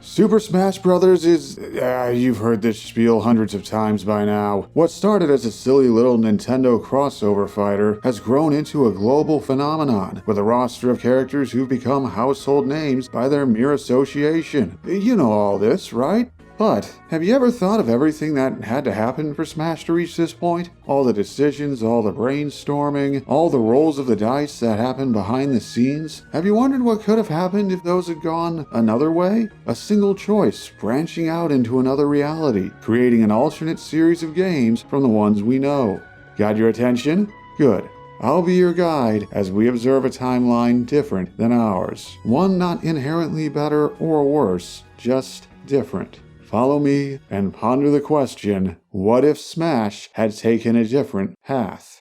Super Smash Bros. You've heard this spiel hundreds of times by now. What started as a silly little Nintendo crossover fighter has grown into a global phenomenon, with a roster of characters who've become household names by their mere association. You know all this, right? But have you ever thought of everything that had to happen for Smash to reach this point? All the decisions, all the brainstorming, all the rolls of the dice that happened behind the scenes? Have you wondered what could have happened if those had gone another way? A single choice branching out into another reality, creating an alternate series of games from the ones we know. Got your attention? Good. I'll be your guide as we observe a timeline different than ours. One not inherently better or worse, just different. Follow me and ponder the question, what if Smash had taken a different path?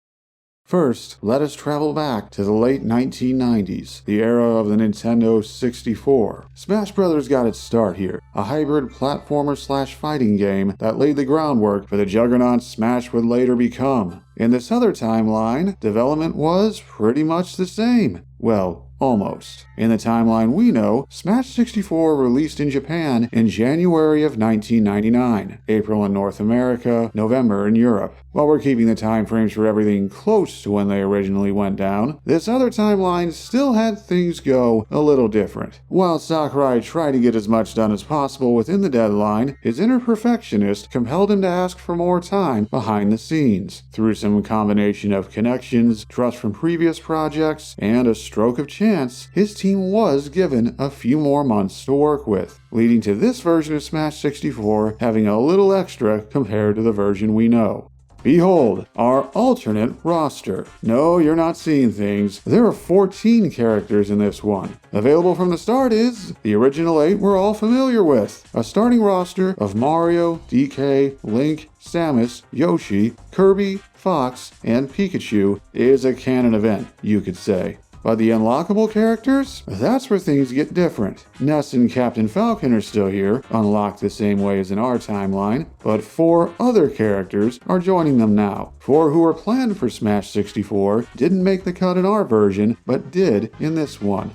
First, let us travel back to the late 1990s, the era of the Nintendo 64. Smash Bros. Got its start here, a hybrid platformer/fighting game that laid the groundwork for the juggernaut Smash would later become. In this other timeline, development was pretty much the same. Well, almost. In the timeline we know, Smash 64 released in Japan in January of 1999, April in North America, November in Europe. While we're keeping the time frames for everything close to when they originally went down, this other timeline still had things go a little different. While Sakurai tried to get as much done as possible within the deadline, his inner perfectionist compelled him to ask for more time behind the scenes. Through some combination of connections, trust from previous projects, and a stroke of chance, his team was given a few more months to work with, leading to this version of Smash 64 having a little extra compared to the version we know. Behold, our alternate roster. No, you're not seeing things. There are 14 characters in this one. Available from the start is the original 8 we're all familiar with. A starting roster of Mario, DK, Link, Samus, Yoshi, Kirby, Fox, and Pikachu is a canon event, you could say. But the unlockable characters? That's where things get different. Ness and Captain Falcon are still here, unlocked the same way as in our timeline, but 4 other characters are joining them now. 4 who were planned for Smash 64 didn't make the cut in our version, but did in this one.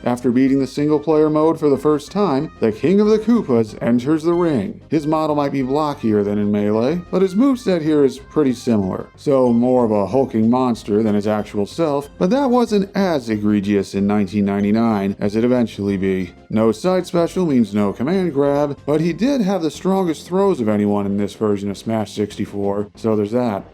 After beating the single-player mode for the first time, the King of the Koopas enters the ring. His model might be blockier than in Melee, but his moveset here is pretty similar. So more of a hulking monster than his actual self, but that wasn't as egregious in 1999 as it eventually be. No side special means no command grab, but he did have the strongest throws of anyone in this version of Smash 64, so there's that.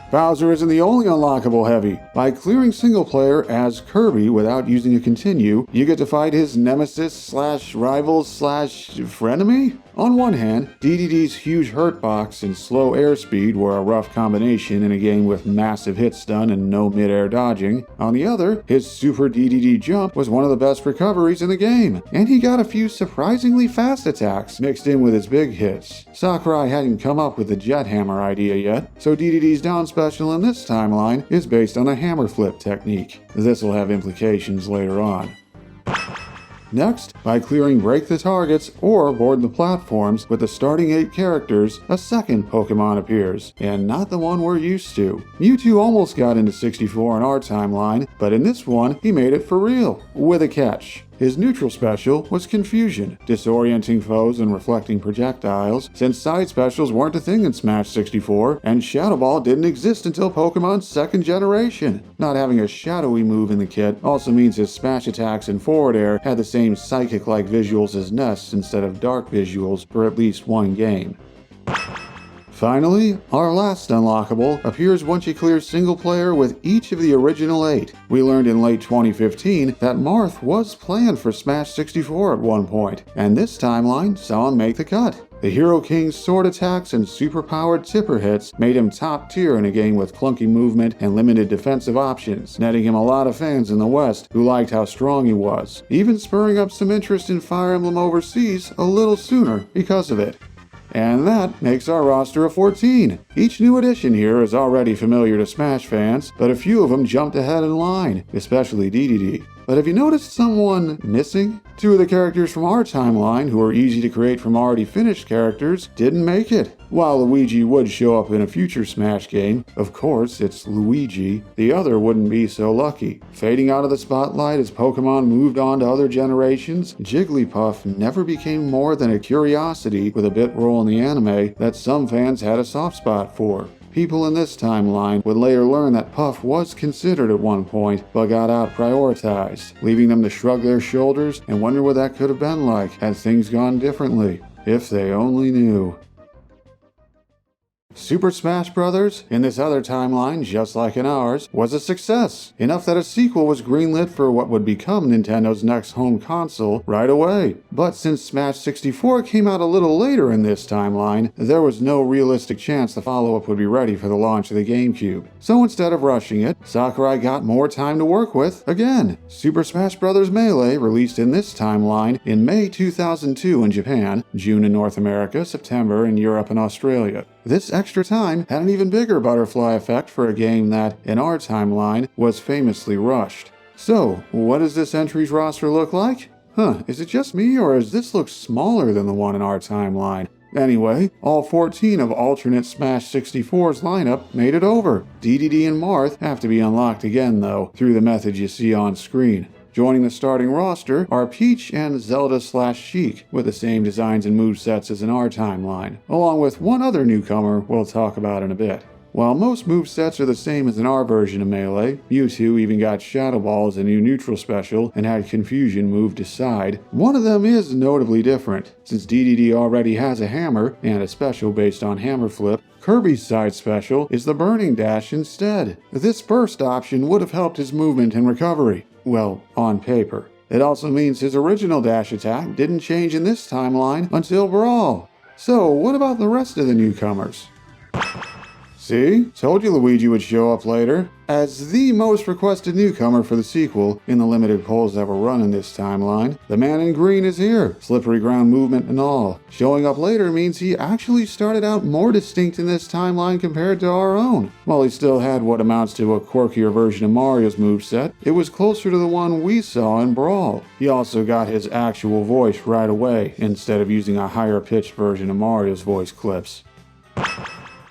Bowser isn't the only unlockable heavy. By clearing single player as Kirby without using a continue, you get to fight his nemesis/rival/frenemy? On one hand, DDD's huge hurt box and slow airspeed were a rough combination in a game with massive hit stun and no mid-air dodging. On the other, his super DDD jump was one of the best recoveries in the game, and he got a few surprisingly fast attacks mixed in with his big hits. Sakurai hadn't come up with the jet hammer idea yet, so DDD's down special in this timeline is based on a hammer flip technique. This will have implications later on. Next, by clearing break the targets or board the platforms with the starting 8 characters, a second Pokemon appears, and not the one we're used to. Mewtwo almost got into 64 in our timeline, but in this one, he made it for real, with a catch. His neutral special was Confusion, disorienting foes and reflecting projectiles, since side specials weren't a thing in Smash 64, and Shadow Ball didn't exist until Pokemon's 2nd generation. Not having a shadowy move in the kit also means his smash attacks and forward air had the same psychic-like visuals as Ness instead of dark visuals for at least one game. Finally, our last unlockable appears once you clear single player with each of the original 8. We learned in late 2015 that Marth was planned for Smash 64 at one point, and this timeline saw him make the cut. The Hero King's sword attacks and super-powered tipper hits made him top tier in a game with clunky movement and limited defensive options, netting him a lot of fans in the West who liked how strong he was, even spurring up some interest in Fire Emblem Overseas a little sooner because of it. And that makes our roster of 14. Each new addition here is already familiar to Smash fans, but a few of them jumped ahead in line, especially DDD. But have you noticed someone missing? Two of the characters from our timeline, who are easy to create from already finished characters, didn't make it. While Luigi would show up in a future Smash game, of course it's Luigi, the other wouldn't be so lucky. Fading out of the spotlight as Pokemon moved on to other generations, Jigglypuff never became more than a curiosity with a bit role in the anime that some fans had a soft spot for. People in this timeline would later learn that Puff was considered at one point, but got out-prioritized, leaving them to shrug their shoulders and wonder what that could have been like had things gone differently. If they only knew. Super Smash Bros., in this other timeline, just like in ours, was a success, enough that a sequel was greenlit for what would become Nintendo's next home console right away. But since Smash 64 came out a little later in this timeline, there was no realistic chance the follow-up would be ready for the launch of the GameCube. So instead of rushing it, Sakurai got more time to work with again. Super Smash Bros. Melee released in this timeline in May 2002 in Japan, June in North America, September in Europe and Australia. This extra time had an even bigger butterfly effect for a game that, in our timeline, was famously rushed. So, what does this entry's roster look like? Is it just me, or does this look smaller than the one in our timeline? Anyway, all 14 of alternate Smash 64's lineup made it over. DDD and Marth have to be unlocked again, though, through the method you see on screen. Joining the starting roster are Peach and Zelda/Sheik, with the same designs and movesets as in our timeline, along with one other newcomer we'll talk about in a bit. While most movesets are the same as in our version of Melee, Mewtwo even got Shadow Ball as a new neutral special and had Confusion moved aside. One of them is notably different, since DDD already has a hammer and a special based on Hammer Flip. Kirby's side special is the Burning Dash instead. This burst option would have helped his movement and recovery. Well, on paper. It also means his original dash attack didn't change in this timeline until Brawl. So, what about the rest of the newcomers? See? Told you Luigi would show up later. As the most requested newcomer for the sequel in the limited polls that were run in this timeline, the man in green is here, slippery ground movement and all. Showing up later means he actually started out more distinct in this timeline compared to our own. While he still had what amounts to a quirkier version of Mario's moveset, it was closer to the one we saw in Brawl. He also got his actual voice right away, instead of using a higher pitched version of Mario's voice clips.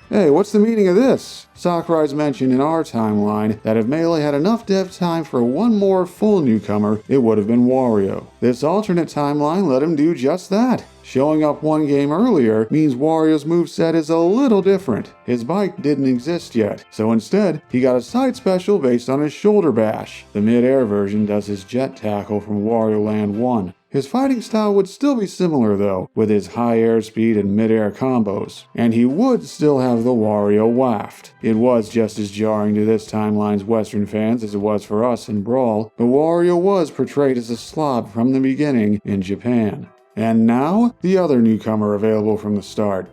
Hey, what's the meaning of this? Sakurai's mentioned in our timeline that if Melee had enough dev time for one more full newcomer, it would have been Wario. This alternate timeline let him do just that. Showing up one game earlier means Wario's moveset is a little different. His bike didn't exist yet, so instead, he got a side special based on his shoulder bash. The mid-air version does his jet tackle from Wario Land 1. His fighting style would still be similar though, with his high airspeed and mid-air combos. And he would still have the Wario Waft. It was just as jarring to this timeline's Western fans as it was for us in Brawl, but Wario was portrayed as a slob from the beginning in Japan. And now, the other newcomer available from the start.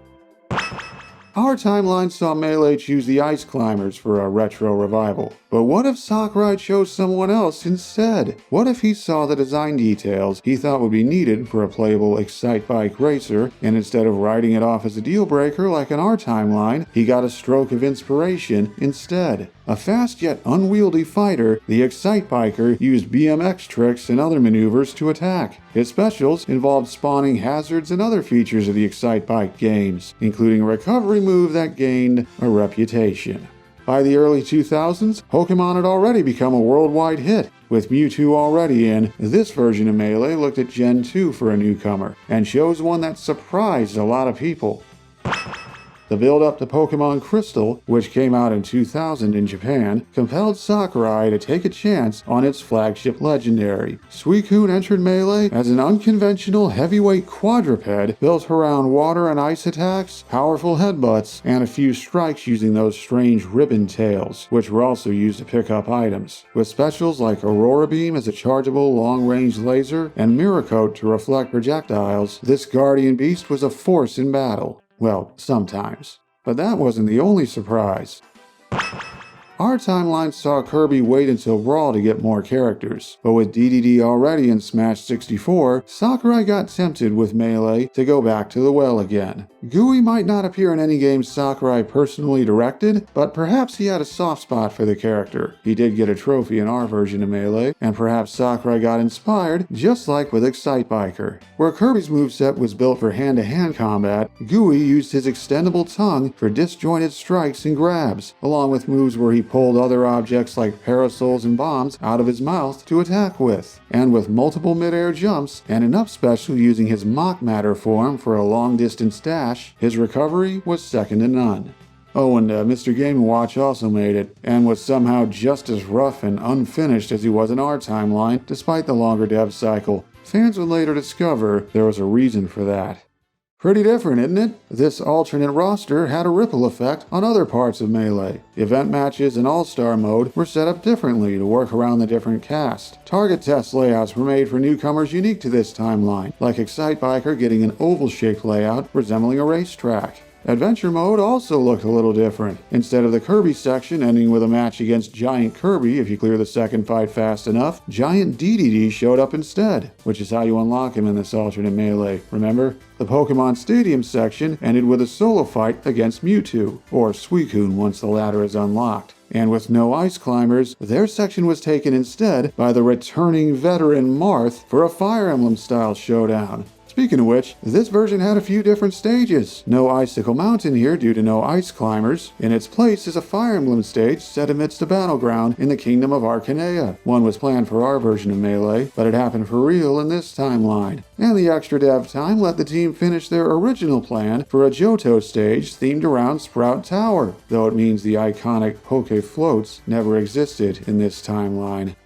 Our timeline saw Melee choose the Ice Climbers for a retro revival. But what if Sakurai chose someone else instead? What if he saw the design details he thought would be needed for a playable Excitebike racer, and instead of writing it off as a deal breaker like in our timeline, he got a stroke of inspiration instead? A fast yet unwieldy fighter, the Excitebiker used BMX tricks and other maneuvers to attack. His specials involved spawning hazards and other features of the Excitebike games, including a recovery move that gained a reputation. By the early 2000s, Pokemon had already become a worldwide hit. With Mewtwo already in, this version of Melee looked at Gen 2 for a newcomer, and chose one that surprised a lot of people. The build-up to Pokemon Crystal, which came out in 2000 in Japan, compelled Sakurai to take a chance on its flagship legendary. Suicune entered Melee as an unconventional heavyweight quadruped built around water and ice attacks, powerful headbutts, and a few strikes using those strange ribbon tails, which were also used to pick up items. With specials like Aurora Beam as a chargeable long-range laser and Mirror Coat to reflect projectiles, this guardian beast was a force in battle. Well, sometimes. But that wasn't the only surprise. Our timeline saw Kirby wait until Brawl to get more characters, but with DDD already in Smash 64, Sakurai got tempted with Melee to go back to the well again. Gooey might not appear in any game Sakurai personally directed, but perhaps he had a soft spot for the character. He did get a trophy in our version of Melee, and perhaps Sakurai got inspired, just like with Excitebiker. Where Kirby's moveset was built for hand-to-hand combat, Gooey used his extendable tongue for disjointed strikes and grabs, along with moves where he pulled other objects like parasols and bombs out of his mouth to attack with. And with multiple mid-air jumps and an up special using his Mock Matter form for a long-distance dash, his recovery was second to none. Oh, and Mr. Game & Watch also made it, and was somehow just as rough and unfinished as he was in our timeline, despite the longer dev cycle. Fans would later discover there was a reason for that. Pretty different, isn't it? This alternate roster had a ripple effect on other parts of Melee. Event matches and All-Star mode were set up differently to work around the different cast. Target test layouts were made for newcomers unique to this timeline, like Excitebiker getting an oval-shaped layout resembling a racetrack. Adventure mode also looked a little different. Instead of the Kirby section ending with a match against Giant Kirby if you clear the second fight fast enough, Giant DDD showed up instead, which is how you unlock him in this alternate Melee, remember? The Pokemon Stadium section ended with a solo fight against Mewtwo, or Suicune once the latter is unlocked. And with no ice climbers, their section was taken instead by the returning veteran Marth for a Fire Emblem-style showdown. Speaking of which, this version had a few different stages. No Icicle Mountain here due to no ice climbers. In its place is a Fire Emblem stage set amidst a battleground in the Kingdom of Arcanea. One was planned for our version of Melee, but it happened for real in this timeline. And the extra dev time let the team finish their original plan for a Johto stage themed around Sprout Tower, though it means the iconic Poke Floats never existed in this timeline.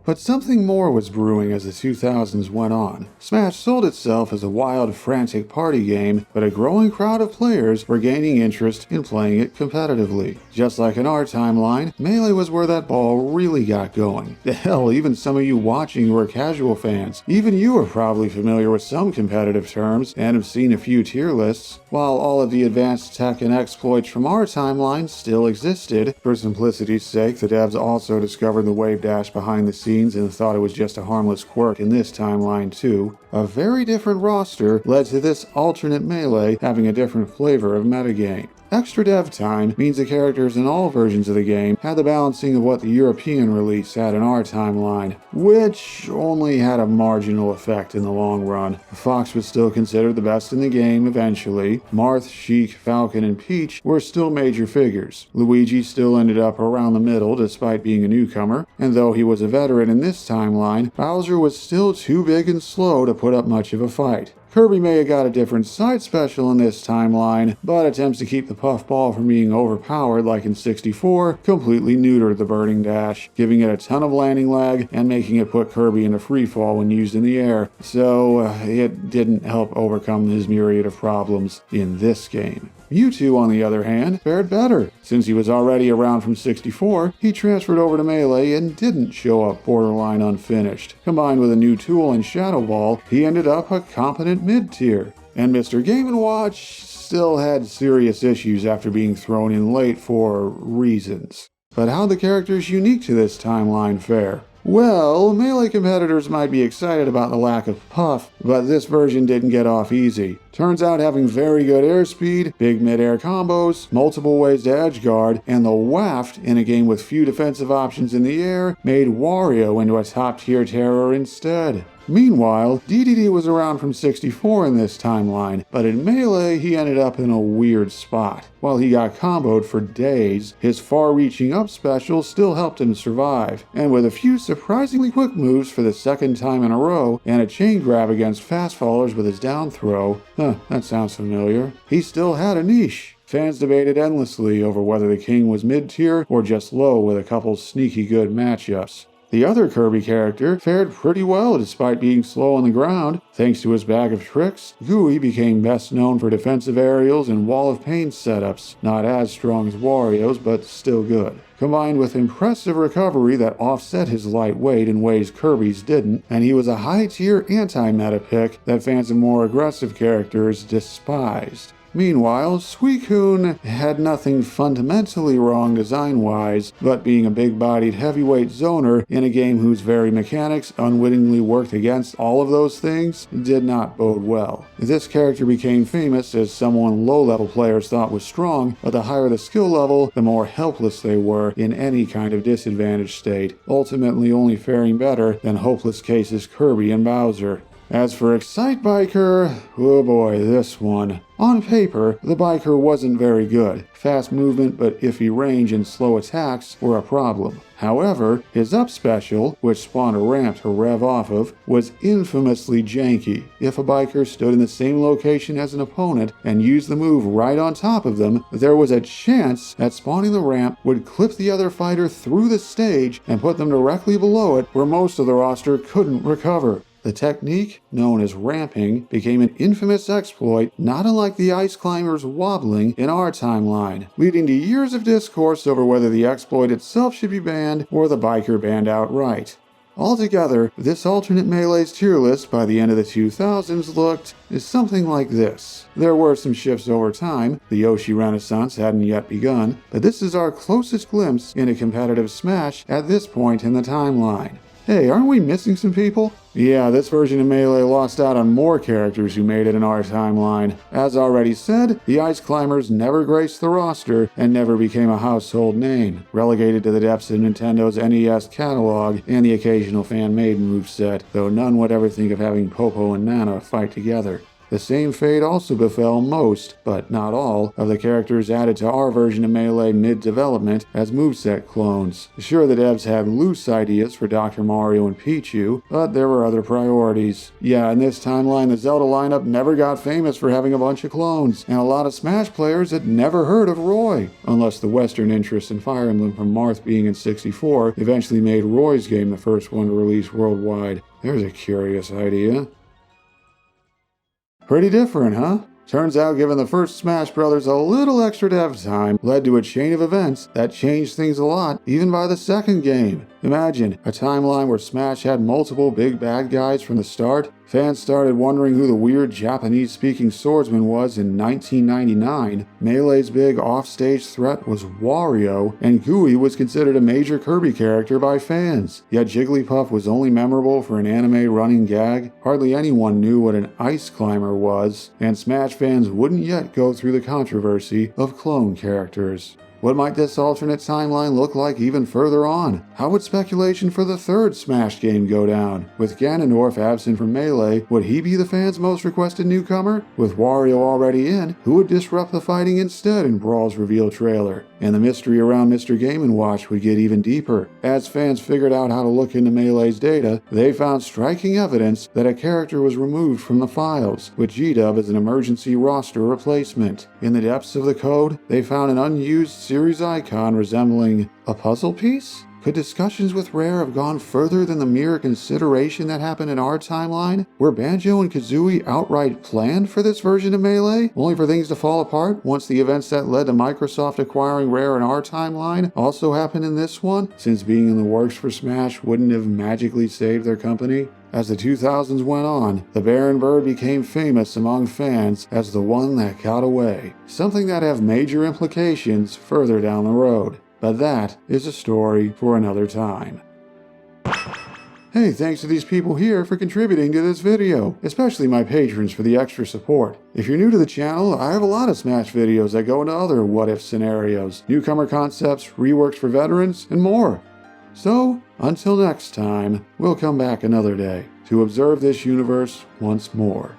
But something more was brewing as the 2000s went on. Smash sold itself as a wild, frantic party game, but a growing crowd of players were gaining interest in playing it competitively. Just like in our timeline, Melee was where that ball really got going. Hell, even some of you watching who are casual fans, even you are probably familiar with some competitive terms and have seen a few tier lists. While all of the advanced tech and exploits from our timeline still existed, for simplicity's sake, the devs also discovered the wave dash behind the scenes and thought it was just a harmless quirk in this timeline too. A very different roster led to this alternate Melee having a different flavor of metagame. Extra dev time means the characters in all versions of the game had the balancing of what the European release had in our timeline, which only had a marginal effect in the long run. Fox was still considered the best in the game eventually. Marth, Sheik, Falcon, and Peach were still major figures. Luigi still ended up around the middle despite being a newcomer, and though he was a veteran in this timeline, Bowser was still too big and slow to put up much of a fight. Kirby may have got a different side special in this timeline, but attempts to keep the puffball from being overpowered like in 64 completely neutered the burning dash, giving it a ton of landing lag and making it put Kirby into freefall when used in the air, so it didn't help overcome his myriad of problems in this game. Mewtwo, on the other hand, fared better. Since he was already around from 64, he transferred over to Melee and didn't show up borderline unfinished. Combined with a new tool and Shadow Ball, he ended up a competent mid-tier. And Mr. Game & Watch still had serious issues after being thrown in late for reasons. But how'd the characters unique to this timeline fare? Well, Melee competitors might be excited about the lack of puff, but this version didn't get off easy. Turns out having very good airspeed, big mid-air combos, multiple ways to edgeguard, and the waft in a game with few defensive options in the air made Wario into a top-tier terror instead. Meanwhile, DDD was around from 64 in this timeline, but in Melee he ended up in a weird spot. While he got comboed for days, his far-reaching up special still helped him survive, and with a few surprisingly quick moves for the second time in a row, and a chain grab against fast fallers with his down throw, that sounds familiar, he still had a niche. Fans debated endlessly over whether the king was mid-tier or just low with a couple sneaky good matchups. The other Kirby character fared pretty well despite being slow on the ground. Thanks to his bag of tricks, Gooey became best known for defensive aerials and Wall of Pain setups, not as strong as Wario's, but still good. Combined with impressive recovery that offset his light weight in ways Kirby's didn't, and he was a high-tier anti-meta pick that fans of more aggressive characters despised. Meanwhile, Suicune had nothing fundamentally wrong design-wise, but being a big-bodied heavyweight zoner in a game whose very mechanics unwittingly worked against all of those things did not bode well. This character became famous as someone low-level players thought was strong, but the higher the skill level, the more helpless they were in any kind of disadvantaged state, ultimately only faring better than hopeless cases Kirby and Bowser. As for Excitebiker, oh boy, this one. On paper, the biker wasn't very good. Fast movement but iffy range and slow attacks were a problem. However, his up special, which spawned a ramp to rev off of, was infamously janky. If a biker stood in the same location as an opponent and used the move right on top of them, there was a chance that spawning the ramp would clip the other fighter through the stage and put them directly below it where most of the roster couldn't recover. The technique, known as ramping, became an infamous exploit not unlike the ice climber's wobbling in our timeline, leading to years of discourse over whether the exploit itself should be banned or the biker banned outright. Altogether, this alternate Melee's tier list by the end of the 2000s looked something like this. There were some shifts over time, the Yoshi Renaissance hadn't yet begun, but this is our closest glimpse into competitive Smash at this point in the timeline. Hey, aren't we missing some people? Yeah, this version of Melee lost out on more characters who made it in our timeline. As already said, the Ice Climbers never graced the roster and never became a household name, relegated to the depths of Nintendo's NES catalog and the occasional fan-made moveset, though none would ever think of having Popo and Nana fight together. The same fate also befell most, but not all, of the characters added to our version of Melee mid-development as moveset clones. Sure, the devs had loose ideas for Dr. Mario and Pichu, but there were other priorities. Yeah, in this timeline, the Zelda lineup never got famous for having a bunch of clones, and a lot of Smash players had never heard of Roy, unless the Western interest in Fire Emblem from Marth being in 64 eventually made Roy's game the first one to release worldwide. There's a curious idea. Pretty different, huh? Turns out giving the first Smash Brothers a little extra dev time led to a chain of events that changed things a lot, even by the second game. Imagine a timeline where Smash had multiple big bad guys from the start. Fans started wondering who the weird Japanese-speaking swordsman was in 1999. Melee's big off-stage threat was Wario, and Gooey was considered a major Kirby character by fans. Yet Jigglypuff was only memorable for an anime running gag. Hardly anyone knew what an ice climber was, and Smash fans wouldn't yet go through the controversy of clone characters. What might this alternate timeline look like even further on? How would speculation for the third Smash game go down? With Ganondorf absent from Melee, would he be the fans' most requested newcomer? With Wario already in, who would disrupt the fighting instead in Brawl's reveal trailer? And the mystery around Mr. Game & Watch would get even deeper. As fans figured out how to look into Melee's data, they found striking evidence that a character was removed from the files, with G-Dub as an emergency roster replacement. In the depths of the code, they found an unused series icon resembling a puzzle piece? Could discussions with Rare have gone further than the mere consideration that happened in our timeline? Were Banjo and Kazooie outright planned for this version of Melee, only for things to fall apart once the events that led to Microsoft acquiring Rare in our timeline also happened in this one, since being in the works for Smash wouldn't have magically saved their company? As the 2000s went on, the Baron Bird became famous among fans as the one that got away, something that have major implications further down the road. But that is a story for another time. Hey, thanks to these people here for contributing to this video, especially my patrons for the extra support. If you're new to the channel, I have a lot of Smash videos that go into other what-if scenarios, newcomer concepts, reworks for veterans, and more. So, until next time, we'll come back another day to observe this universe once more.